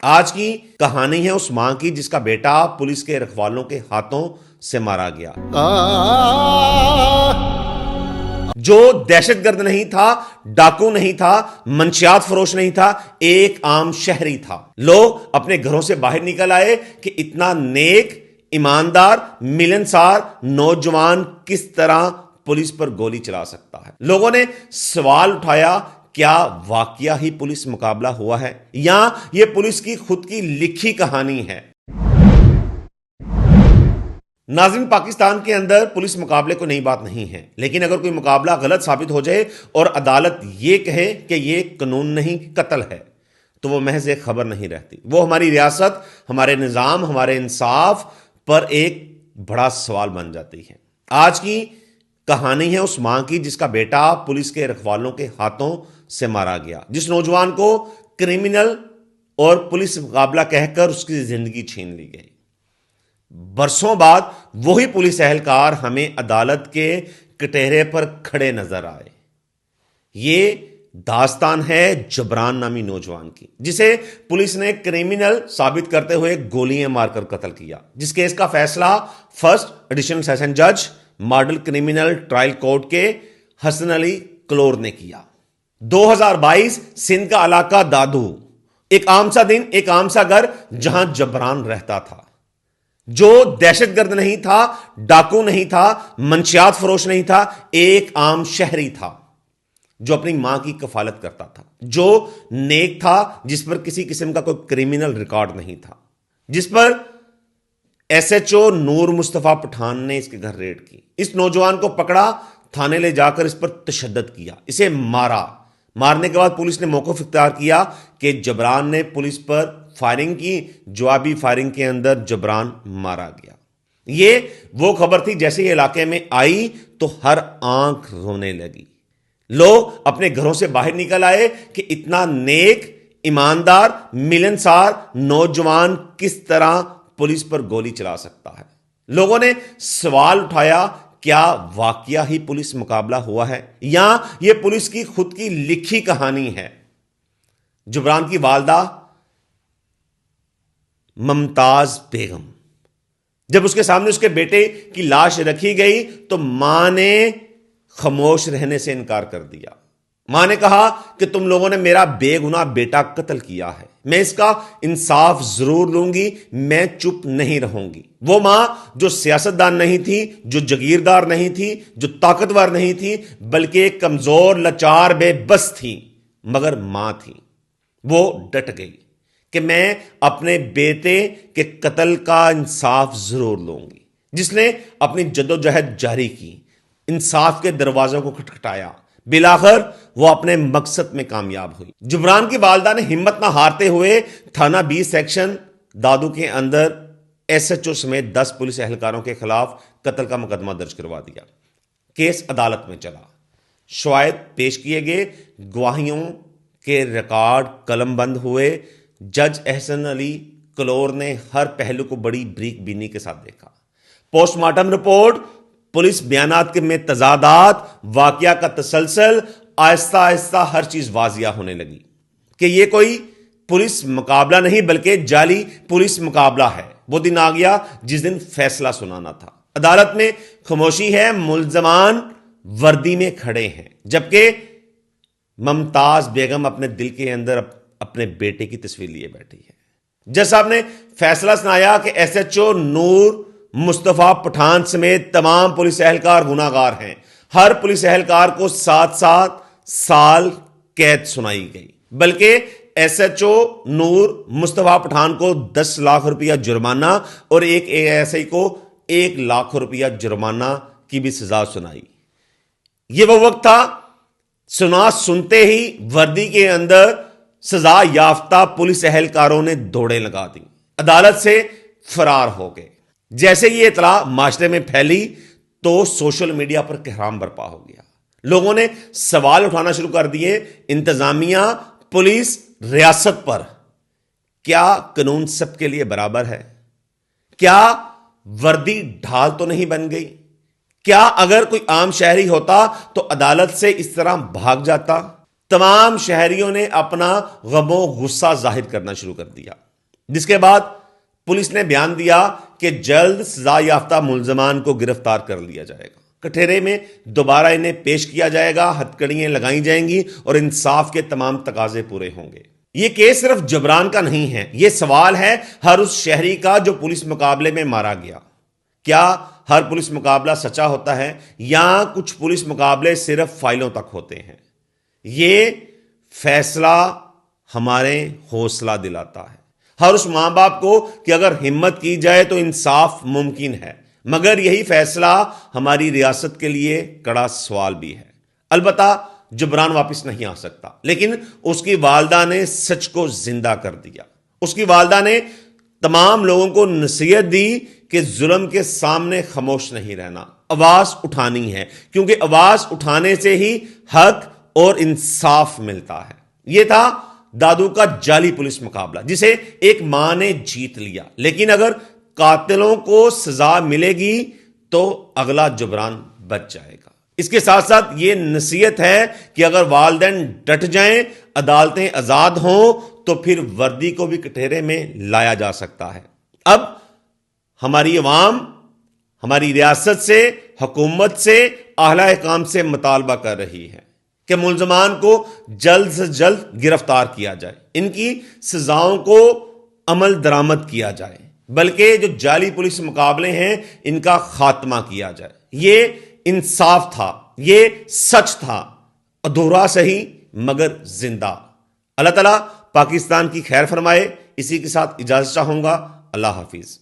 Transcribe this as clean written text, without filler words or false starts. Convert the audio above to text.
आज की कहानी है उस मां की जिसका बेटा पुलिस के रखवालों के हाथों से मारा गया। जो दहशतगर्द नहीं था, डाकू नहीं था, मंशियात फरोश नहीं था, एक आम शहरी था। लोग अपने घरों से बाहर निकल आए कि इतना नेक, ईमानदार, मिलनसार नौजवान किस तरह पुलिस पर गोली चला सकता है। लोगों ने सवाल उठाया, क्या वाकया ही पुलिस मुकाबला हुआ है या यह पुलिस की खुद की लिखी कहानी है। नाज़रीन, पाकिस्तान के अंदर पुलिस मुकाबले को नई बात नहीं है, लेकिन अगर कोई मुकाबला गलत साबित हो जाए और अदालत यह कहे कि यह कानून नहीं कत्ल है, तो वो महज एक खबर नहीं रहती। वो हमारी रियासत, हमारे निज़ाम, हमारे इंसाफ पर एक बड़ा सवाल बन जाती है। आज की कहानी है उस मां की जिसका बेटा पुलिस के रखवालों के हाथों से मारा गया, जिस नौजवान को क्रिमिनल और पुलिस मुकाबला कहकर उसकी जिंदगी छीन ली गई। बरसों बाद वही पुलिस एहलकार हमें अदालत के कटहरे पर खड़े नजर आए। यह दास्तान है जबरान नामी नौजवान की, जिसे पुलिस ने क्रिमिनल साबित करते हुए गोलियां मारकर कत्ल किया, जिस केस का फैसला फर्स्ट एडिशनल सेशन जज मॉडल क्रिमिनल ट्रायल कोर्ट के हसन अली क्लोर ने किया। 2022 सिंध का इलाका दादू, एक आम सा दिन, एक आम सा घर जहां जबरान रहता था। जो दहशतगर्द नहीं था, डाकू नहीं था, मंशियात फरोश नहीं था, एक आम शहरी था जो अपनी मां की कफालत करता था, जो नेक था, जिस पर किसी किस्म का कोई क्रिमिनल रिकॉर्ड नहीं था, जिस पर एसएचओ नूर मुस्तफा पठान ने इसके घर रेड की। इस नौजवान को पकड़ा, थाने ले जाकर इस पर तशद्दुद किया, इसे मारा। मारने के बाद पुलिस ने मौक़िफ़ इख्तियार किया कि जबरान ने पुलिस पर फायरिंग की। जवाबी फायरिंग के अंदर जबरान मारा गया। यह वो खबर थी, जैसे ही इलाके में आई तो हर आंख रोने लगी। लोग अपने घरों से बाहर निकल आए कि इतना नेक, ईमानदार, मिलनसार नौजवान किस तरह पुलिस पर गोली चला सकता है। लोगों ने सवाल उठाया, क्या वाकया ही पुलिस मुकाबला हुआ है या यह पुलिस की खुद की लिखी कहानी है। जबरान की वालदा मुमताज बेगम, जब उसके सामने उसके बेटे की लाश रखी गई तो मां ने खामोश रहने से इनकार कर दिया। मां ने कहा कि तुम लोगों ने मेरा बेगुनाह बेटा कत्ल किया है, मैं इसका इंसाफ जरूर लूंगी, मैं चुप नहीं रहूंगी। वो मां जो सियासतदान नहीं थी, जो जगीरदार नहीं थी, जो ताकतवर नहीं थी, बल्कि एक कमजोर, लाचार, बेबस थी, मगर मां थी। वो डट गई कि मैं अपने बेटे के कत्ल का इंसाफ जरूर लूंगी। जिसने अपनी जद्दोजहद जारी की, इंसाफ के दरवाजों को खटखटाया, बिलाखिर वो अपने मकसद में कामयाब हुई। जबरान की वालदा ने हिम्मत ना हारते हुए थाना 20 सेक्शन दादू के अंदर एसएचओ समेत 10 पुलिस एहलकारों के खिलाफ कत्ल का मुकदमा दर्ज करवा दिया। केस अदालत में चला, शवाहिद पेश किए गए, गवाहियों के रिकॉर्ड कलमबंद हुए। जज एहसन अली क्लोर ने हर पहलू को बड़ी बरीक बीनी के साथ देखा। पोस्टमार्टम रिपोर्ट, पुलिस बयानात के में तजादात, वाकया का तसलसल, आहिस्ता आहिस्ता हर चीज वाजिया होने लगी कि यह कोई पुलिस मुकाबला नहीं बल्कि जाली पुलिस मुकाबला है। वो दिन आ गया जिस दिन फैसला सुनाना था। अदालत में खामोशी है, मुल्जमान वर्दी में खड़े हैं, जबकि मुमताज बेगम अपने दिल के अंदर अपने बेटे की तस्वीर लिए बैठी है। जज साहब ने फैसला सुनाया कि एसएचओ नूर मुस्तफा पठान समेत तमाम पुलिस एहलकार गुनाहगार हैं। हर पुलिस एहलकार को 7-7 साल कैद सुनाई गई, बल्कि एसएचओ नूर मुस्तफा पठान को 10 लाख रुपया जुर्माना और एक एएसआई को 1 लाख रुपया जुर्माना की भी सजा सुनाई। यह वो वक्त था, सुनते ही वर्दी के अंदर सजा याफ्ता पुलिस एहलकारों ने दौड़े लगा दी, अदालत से फरार हो गए। जैसे ये इतला माशरे में फैली तो सोशल मीडिया पर कहराम बरपा हो गया। लोगों ने सवाल उठाना शुरू कर दिए, इंतजामिया, पुलिस, रियासत पर। क्या कानून सबके लिए बराबर है? क्या वर्दी ढाल तो नहीं बन गई? क्या अगर कोई आम शहरी होता तो अदालत से इस तरह भाग जाता? तमाम शहरियों ने अपना गमो गुस्सा जाहिर करना शुरू कर दिया। जिसके बाद पुलिस ने बयान दिया कि जल्द सजा याफ्ता मुलजमान को गिरफ्तार कर लिया जाएगा, कठेरे में दोबारा इन्हें पेश किया जाएगा, हथकड़ियां लगाई जाएंगी और इंसाफ के तमाम तकाजे पूरे होंगे। यह केस सिर्फ जबरान का नहीं है, यह सवाल है हर उस शहरी का जो पुलिस मुकाबले में मारा गया। क्या हर पुलिस मुकाबला सच्चा होता है या कुछ पुलिस मुकाबले सिर्फ फाइलों तक होते हैं? यह फैसला हमारे हौसला दिलाता है हर उस मां बाप को कि अगर हिम्मत की जाए तो इंसाफ मुमकिन है, मगर यही फैसला हमारी रियासत के लिए कड़ा सवाल भी है। अलबत्ता जबरान वापस नहीं आ सकता, लेकिन उसकी वालदा ने सच को जिंदा कर दिया। उसकी वालदा ने तमाम लोगों को नसीहत दी कि जुल्म के सामने खामोश नहीं रहना, आवाज उठानी है, क्योंकि आवाज उठाने से ही हक और इंसाफ मिलता है। यह था दादू का जाली पुलिस मुकाबला, जिसे एक मां ने जीत लिया। लेकिन अगर कातिलों को सजा मिलेगी तो अगला जबरान बच जाएगा। इसके साथ साथ यह नसीहत है कि अगर वालिदैन डट जाएं, अदालतें आजाद हों, तो फिर वर्दी को भी कटहरे में लाया जा सकता है। अब हमारी अवाम हमारी रियासत से, हुकूमत से, आला हुकाम से मुतालबा कर रही है कि मुलजमान को जल्द से जल्द गिरफ्तार किया जाए, इनकी सजाओं को अमल दरामद किया जाए, बल्कि जो जाली पुलिस मुकाबले हैं इनका खात्मा किया जाए। ये इंसाफ था, ये सच था, अधूरा सही मगर जिंदा। अल्लाह ताला पाकिस्तान की खैर फरमाए। इसी के साथ इजाजत चाहूंगा। अल्लाह हाफिज।